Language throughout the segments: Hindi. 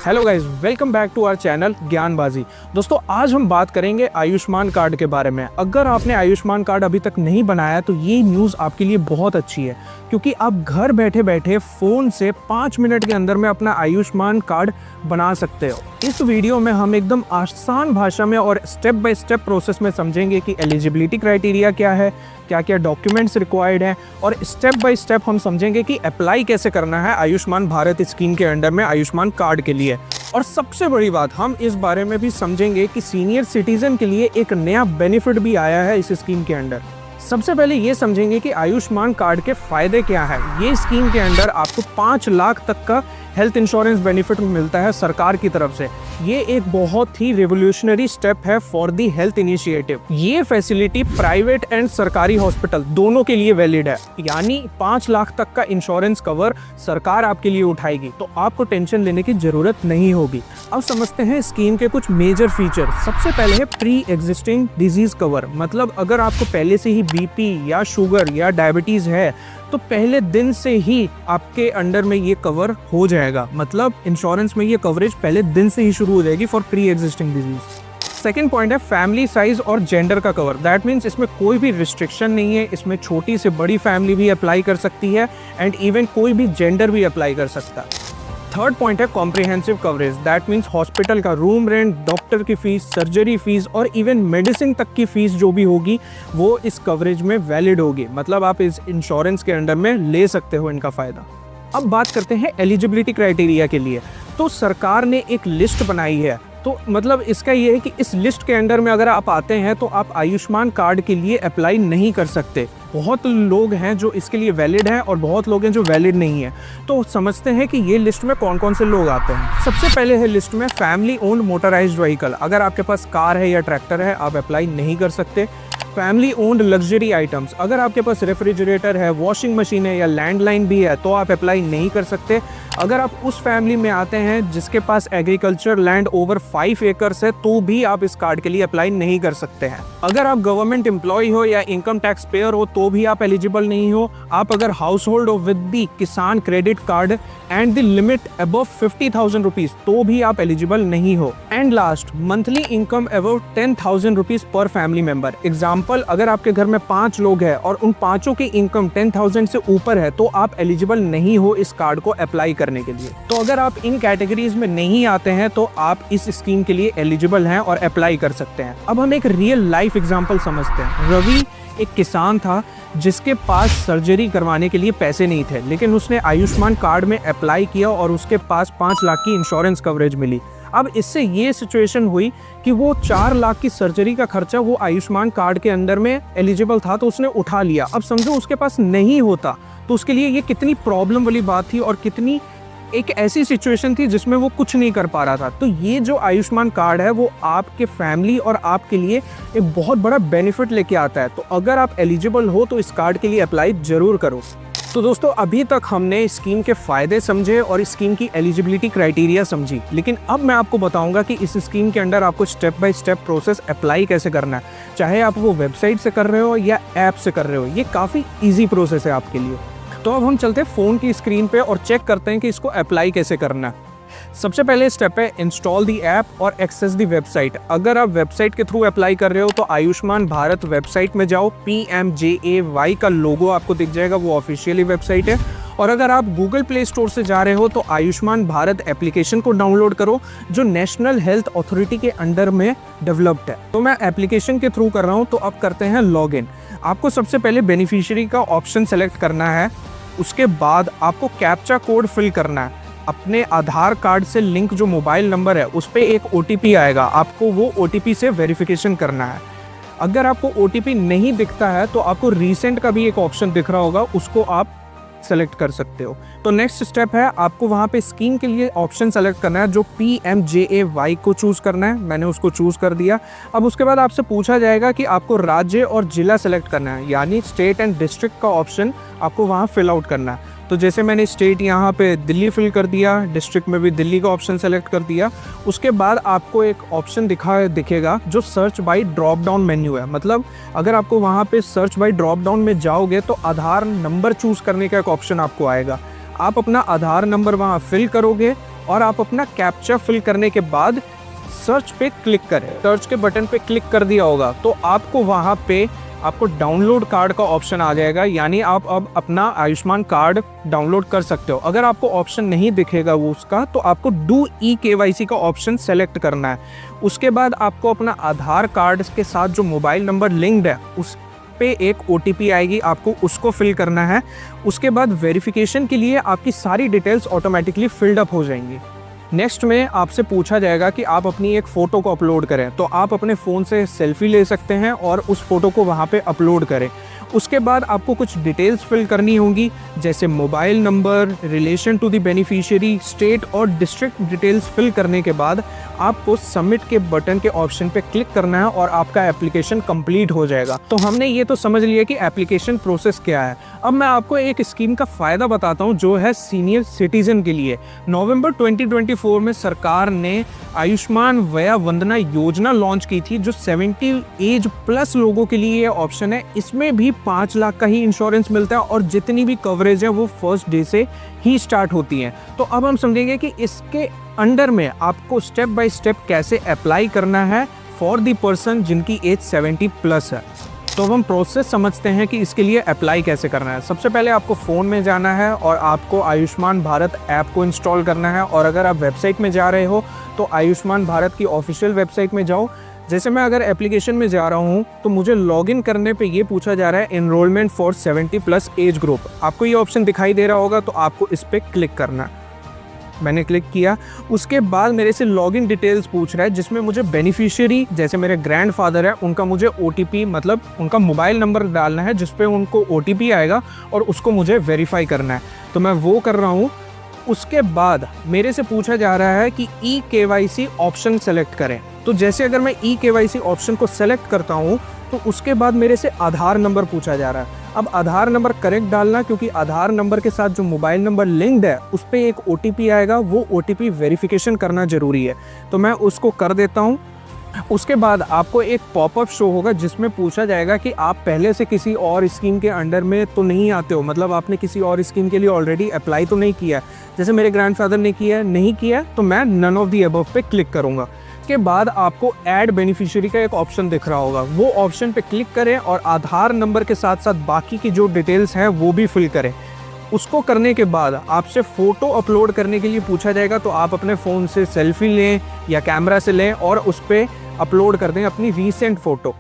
Hello guys, welcome back to our channel Gyanbaji. दोस्तों, आज हम बात करेंगे आयुष्मान कार्ड के बारे में। अगर आपने आयुष्मान कार्ड अभी तक नहीं बनाया तो ये न्यूज़ आपके लिए बहुत अच्छी है, क्योंकि आप घर बैठे बैठे फ़ोन से 5 मिनट के अंदर में अपना आयुष्मान कार्ड बना सकते हो। इस वीडियो में हम एकदम आसान भाषा में और स्टेप बाय स्टेप प्रोसेस में समझेंगे कि एलिजिबिलिटी क्राइटेरिया क्या है, क्या क्या डॉक्यूमेंट्स रिक्वायर्ड हैं, और स्टेप बाय स्टेप हम समझेंगे कि अप्लाई कैसे करना है आयुष्मान भारत स्कीम के अंडर में आयुष्मान कार्ड के लिए। और सबसे बड़ी बात, हम इस बारे में भी समझेंगे कि सीनियर सिटीजन के लिए एक नया बेनिफिट भी आया है इस स्कीम के अंडर। सबसे पहले ये समझेंगे कि आयुष्मान कार्ड के फ़ायदे क्या है। ये स्कीम के अंडर आपको 5 लाख तक का हेल्थ इंश्योरेंस बेनिफिट मिलता है सरकार की तरफ से। ये एक बहुत ही रिवोल्यूशनरी स्टेप है फॉर दी हेल्थ इनिशिएटिव। ये फैसिलिटी प्राइवेट एंड सरकारी हॉस्पिटल दोनों के लिए वैलिड है, यानी 5 लाख तक का इंश्योरेंस कवर सरकार आपके लिए उठाएगी, तो आपको टेंशन लेने की जरूरत नहीं होगी। अब समझते हैं स्कीम के कुछ मेजर फीचर। सबसे पहले है प्री एग्जिस्टिंग डिजीज कवर, मतलब अगर आपको पहले से ही बीपी या शुगर या डायबिटीज है तो पहले दिन से ही आपके अंडर में ये कवर हो जाएगा। मतलब इंश्योरेंस में ये कवरेज पहले दिन से ही शुरू हो जाएगी for pre existing disease. Second point है फैमिली साइज और जेंडर का कवर। दैट मीन्स इसमें कोई भी रिस्ट्रिक्शन नहीं है, इसमें छोटी से बड़ी फैमिली भी अप्लाई कर सकती है एंड इवन कोई भी जेंडर भी अप्लाई कर सकता है। थर्ड पॉइंट है comprehensive coverage. That means hospital का रूम रेंट, डॉक्टर की फीस, सर्जरी फीस और इवन मेडिसिन तक की फीस जो भी होगी वो इस कवरेज में वैलिड होगी। मतलब आप इस इंश्योरेंस के अंडर में ले सकते हो इनका फ़ायदा। अब बात करते हैं एलिजिबिलिटी क्राइटेरिया के लिए। तो सरकार ने एक लिस्ट बनाई है, तो मतलब इसका ये है कि इस लिस्ट के अंडर में अगर आप आते हैं तो आप आयुष्मान कार्ड के लिए अप्लाई नहीं कर सकते। बहुत लोग हैं जो इसके लिए वैलिड हैं और बहुत लोग हैं जो वैलिड नहीं है। तो समझते हैं कि ये लिस्ट में कौन कौन से लोग आते हैं। सबसे पहले है लिस्ट में फैमिली ओन्ड मोटराइज्ड व्हीकल। अगर आपके पास कार है या ट्रैक्टर है, आप अप्लाई नहीं कर सकते। फैमिली ओन्ड लग्जरी आइटम्स, अगर आपके पास रेफ्रिजरेटर है, वॉशिंग मशीन है या लैंडलाइन भी है तो आप अप्लाई नहीं कर सकते। अगर आप उस फैमिली में आते हैं जिसके पास एग्रीकल्चर लैंड ओवर 5 एकर्स है तो भी आप इस कार्ड के लिए अप्लाई नहीं कर सकते हैं। अगर आप गवर्नमेंट एम्प्लॉय हो या इनकम टैक्स पेयर हो तो भी आप एलिजिबल नहीं हो। आप अगर हाउस होल्ड हो विद दी किसान credit card and the limit above 50,000 rupees तो भी आप एलिजिबल नहीं हो। And last, monthly income above 10,000 rupees per family member. Example, अगर आपके घर में 5 लोग हैं और उन पांचों की इनकम 10,000 से ऊपर है तो आप एलिजिबल नहीं हो इस कार्ड को अप्लाई करने के लिए। तो अगर आप इन कैटेगरीज में नहीं आते हैं तो आप इस स्कीम के लिए एलिजिबल हैं और अप्लाई कर सकते हैं। अब हम एक रियल लाइफ एग्जांपल समझते हैं। रवि एक किसान था जिसके पास सर्जरी करवाने के लिए पैसे नहीं थे, लेकिन उसने आयुष्मान कार्ड में अप्लाई किया और उसके पास 5 लाख की इंश्योरेंस कवरेज मिली। अब इससे ये सिचुएशन हुई कि वो 4 लाख की सर्जरी का खर्चा वो आयुष्मान कार्ड के अंदर में एलिजिबल था तो उसने उठा लिया। अब समझो उसके पास नहीं होता तो उसके लिए ये कितनी प्रॉब्लम वाली बात थी और कितनी एक ऐसी सिचुएशन थी जिसमें वो कुछ नहीं कर पा रहा था। तो ये जो आयुष्मान कार्ड है वो आपके फैमिली और आपके लिए एक बहुत बड़ा बेनिफिट लेके आता है। तो अगर आप एलिजिबल हो तो इस कार्ड के लिए अप्लाई जरूर करो। तो दोस्तों, अभी तक हमने स्कीम के फ़ायदे समझे और स्कीम की एलिजिबिलिटी क्राइटेरिया समझी, लेकिन अब मैं आपको बताऊंगा कि इस स्कीम के अंडर आपको step by step process apply कैसे करना है। चाहे आप वो वेबसाइट से कर रहे हो या ऐप से कर रहे हो, ये काफ़ी ईजी प्रोसेस है आपके लिए। तो अब हम चलते हैं फ़ोन की स्क्रीन पे और चेक करते हैं कि इसको अप्लाई कैसे करना है। सबसे पहले स्टेप है इंस्टॉल दी ऐप और एक्सेस दी वेबसाइट। अगर आप वेबसाइट के थ्रू अप्लाई कर रहे हो तो आयुष्मान भारत वेबसाइट में जाओ, PMJAY का लोगो आपको दिख जाएगा, वो ऑफिशियली वेबसाइट है। और अगर आप गूगल प्ले स्टोर से जा रहे हो तो आयुष्मान भारत एप्लीकेशन को डाउनलोड करो जो नेशनल हेल्थ अथॉरिटी के अंडर में डेवलप्ड है। तो मैं एप्लीकेशन के थ्रू कर रहा हूँ। तो अब करते हैं लॉगिन। आपको सबसे पहले बेनिफिशियरी का ऑप्शन सेलेक्ट करना है, उसके बाद आपको कैप्चा कोड फिल करना है। अपने आधार कार्ड से लिंक जो मोबाइल नंबर है उस पर एक OTP आएगा, आपको वो OTP से वेरिफिकेशन करना है। अगर आपको OTP नहीं दिखता है तो आपको रीसेंट का भी एक ऑप्शन दिख रहा होगा, उसको आप सेलेक्ट कर सकते हो। तो नेक्स्ट स्टेप है आपको वहाँ पे स्कीम के लिए ऑप्शन सेलेक्ट करना है जो PMJAY को चूज़ करना है। मैंने उसको चूज़ कर दिया। अब उसके बाद आपसे पूछा जाएगा कि आपको राज्य और जिला सेलेक्ट करना है, यानी स्टेट एंड डिस्ट्रिक्ट का ऑप्शन आपको वहाँ फिल आउट करना है। तो जैसे मैंने स्टेट यहाँ पे दिल्ली फिल कर दिया, डिस्ट्रिक्ट में भी दिल्ली का ऑप्शन सेलेक्ट कर दिया। उसके बाद आपको एक ऑप्शन दिखेगा जो search by drop down menu है। मतलब अगर आपको वहाँ पे सर्च बाय ड्रॉप डाउन में जाओगे तो आधार नंबर चूज़ करने का एक ऑप्शन आपको आएगा। आप अपना आधार नंबर वहाँ फिल करोगे और आप अपना कैप्चा फिल करने के बाद सर्च पे क्लिक करें। सर्च के बटन पे क्लिक कर दिया होगा तो आपको वहाँ पे आपको डाउनलोड कार्ड का ऑप्शन आ जाएगा, यानी आप अब अपना आयुष्मान कार्ड डाउनलोड कर सकते हो। अगर आपको ऑप्शन नहीं दिखेगा वो उसका, तो आपको डू ई-KYC का ऑप्शन सेलेक्ट करना है। उसके बाद आपको अपना आधार कार्ड के साथ जो मोबाइल नंबर लिंक्ड है उस पे एक OTP आएगी, आपको उसको फिल करना है। उसके बाद वेरिफिकेशन के लिए आपकी सारी डिटेल्स ऑटोमेटिकली फिल्ड अप हो जाएंगी। नेक्स्ट में आपसे पूछा जाएगा कि आप अपनी एक फ़ोटो को अपलोड करें, तो आप अपने फ़ोन से सेल्फी ले सकते हैं और उस फ़ोटो को वहाँ पे अपलोड करें। उसके बाद आपको कुछ डिटेल्स फिल करनी होंगी, जैसे mobile number, relation to the beneficiary, state और डिस्ट्रिक्ट डिटेल्स फिल करने के बाद आपको सबमिट के बटन के ऑप्शन पे क्लिक करना है और आपका एप्लीकेशन कंप्लीट हो जाएगा। तो हमने ये तो समझ लिया कि एप्लीकेशन प्रोसेस क्या है। अब मैं आपको एक स्कीम का फ़ायदा बताता हूँ जो है सीनियर सिटीजन के लिए। नवंबर 2024 में सरकार ने आयुष्मान वया वंदना योजना लॉन्च की थी, जो 70 एज प्लस लोगों के लिए ये ऑप्शन है। इसमें भी 5 लाख का ही इंश्योरेंस मिलता है और जितनी भी कवरेज है वो फर्स्ट डे से ही स्टार्ट होती हैं। तो अब हम समझेंगे कि इसके अंडर में आपको स्टेप बाय स्टेप कैसे अप्लाई करना है फॉर दी पर्सन जिनकी एज 70 प्लस है। तो अब हम प्रोसेस समझते हैं कि इसके लिए अप्लाई कैसे करना है। सबसे पहले आपको फ़ोन में जाना है और आपको आयुष्मान भारत ऐप को इंस्टॉल करना है, और अगर आप वेबसाइट में जा रहे हो तो आयुष्मान भारत की ऑफिशियल वेबसाइट में जाओ। जैसे मैं अगर एप्लीकेशन में जा रहा हूँ तो मुझे लॉगिन करने पे ये पूछा जा रहा है enrolment for 70 plus age group. आपको ये ऑप्शन दिखाई दे रहा होगा, तो आपको इस पर क्लिक करना है। मैंने क्लिक किया। उसके बाद मेरे से लॉगिन डिटेल्स पूछ रहा है, जिसमें मुझे बेनिफिशियरी जैसे मेरे ग्रैंडफादर है उनका मुझे OTP मतलब उनका मोबाइल नंबर डालना है, जिस पे उनको OTP आएगा और उसको मुझे वेरीफाई करना है। तो मैं वो कर रहा हूँ। उसके बाद मेरे से पूछा जा रहा है कि ई-KYC ऑप्शन सेलेक्ट करें। तो जैसे अगर मैं ई-KYC ऑप्शन को सेलेक्ट करता हूँ तो उसके बाद मेरे से आधार नंबर पूछा जा रहा है। अब आधार नंबर करेक्ट डालना, क्योंकि आधार नंबर के साथ जो मोबाइल नंबर लिंक्ड है उस पर एक OTP आएगा, वो OTP वेरिफिकेशन करना ज़रूरी है। तो मैं उसको कर देता हूँ। उसके बाद आपको एक पॉपअप शो होगा जिसमें पूछा जाएगा कि आप पहले से किसी और स्कीम के अंडर में तो नहीं आते हो, मतलब आपने किसी और स्कीम के लिए ऑलरेडी अप्लाई तो नहीं किया। जैसे मेरे ग्रैंडफादर ने किया नहीं किया, तो मैं नन ऑफ दी अबव पे क्लिक करूँगा। के बाद आपको ऐड बेनिफिशियरी का एक ऑप्शन दिख रहा होगा, वो ऑप्शन पे क्लिक करें और आधार नंबर के साथ साथ बाकी की जो डिटेल्स हैं वो भी फिल करें। उसको करने के बाद आपसे फ़ोटो अपलोड करने के लिए पूछा जाएगा, तो आप अपने फ़ोन से सेल्फी लें या कैमरा से लें और उस पर अपलोड कर दें अपनी रीसेंट फ़ोटो।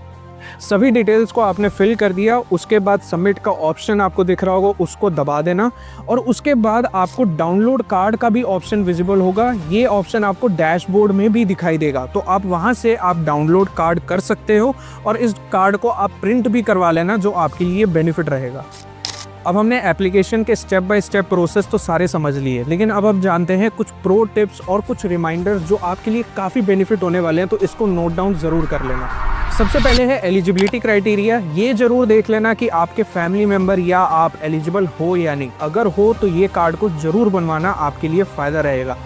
सभी डिटेल्स को आपने फिल कर दिया। उसके बाद सबमिट का ऑप्शन आपको दिख रहा होगा, उसको दबा देना और उसके बाद आपको डाउनलोड कार्ड का भी ऑप्शन विजिबल होगा। ये ऑप्शन आपको डैशबोर्ड में भी दिखाई देगा, तो आप वहां से आप डाउनलोड कार्ड कर सकते हो और इस कार्ड को आप प्रिंट भी करवा लेना, जो आपके लिए बेनिफिट रहेगा। अब हमने एप्लीकेशन के स्टेप बाय स्टेप प्रोसेस तो सारे समझ लिए, लेकिन अब हम जानते हैं कुछ प्रो टिप्स और कुछ रिमाइंडर्स जो आपके लिए काफ़ी बेनिफिट होने वाले हैं, तो इसको नोट डाउन ज़रूर कर लेना। सबसे पहले है एलिजिबिलिटी क्राइटेरिया। ये ज़रूर देख लेना कि आपके फैमिली मेम्बर या आप एलिजिबल हो या नहीं। अगर हो तो ये कार्ड को ज़रूर बनवाना, आपके लिए फ़ायदा रहेगा।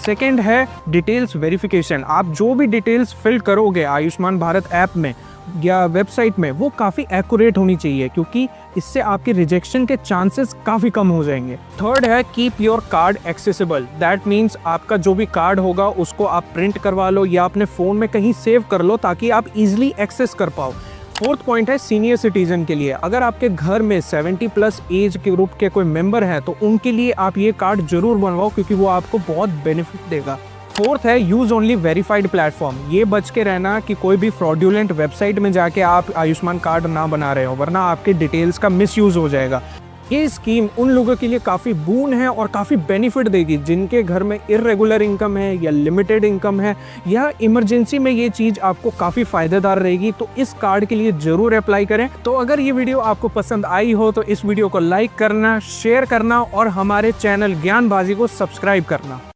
सेकेंड है डिटेल्स वेरिफिकेशन। आप जो भी डिटेल्स फिल करोगे आयुष्मान भारत ऐप में या वेबसाइट में, वो काफ़ी एक्यूरेट होनी चाहिए, क्योंकि इससे आपके रिजेक्शन के चांसेस काफ़ी कम हो जाएंगे। थर्ड है keep your card accessible. That means आपका जो भी कार्ड होगा उसको आप प्रिंट करवा लो या अपने फ़ोन में कहीं सेव कर लो, ताकि आप इजीली एक्सेस कर पाओ। फोर्थ पॉइंट है सीनियर सिटीजन के लिए। अगर आपके घर में 70 प्लस एज के ग्रुप के कोई मेंबर है तो उनके लिए आप ये कार्ड जरूर बनवाओ, क्योंकि वो आपको बहुत बेनिफिट देगा। फोर्थ है यूज ओनली वेरीफाइड प्लेटफॉर्म। ये बच के रहना कि कोई भी फ्रॉड्यूलेंट वेबसाइट में जाके आप आयुष्मान कार्ड ना बना रहे हो, वरना आपके डिटेल्स का मिसयूज हो जाएगा। ये स्कीम उन लोगों के लिए काफ़ी बून है और काफ़ी बेनिफिट देगी जिनके घर में इर्रेगुलर इनकम है या लिमिटेड इनकम है, या इमरजेंसी में ये चीज़ आपको काफ़ी फ़ायदेदार रहेगी। तो इस कार्ड के लिए ज़रूर अप्लाई करें। तो अगर ये वीडियो आपको पसंद आई हो तो इस वीडियो को लाइक करना, शेयर करना और हमारे चैनल ज्ञानबाजी को सब्सक्राइब करना।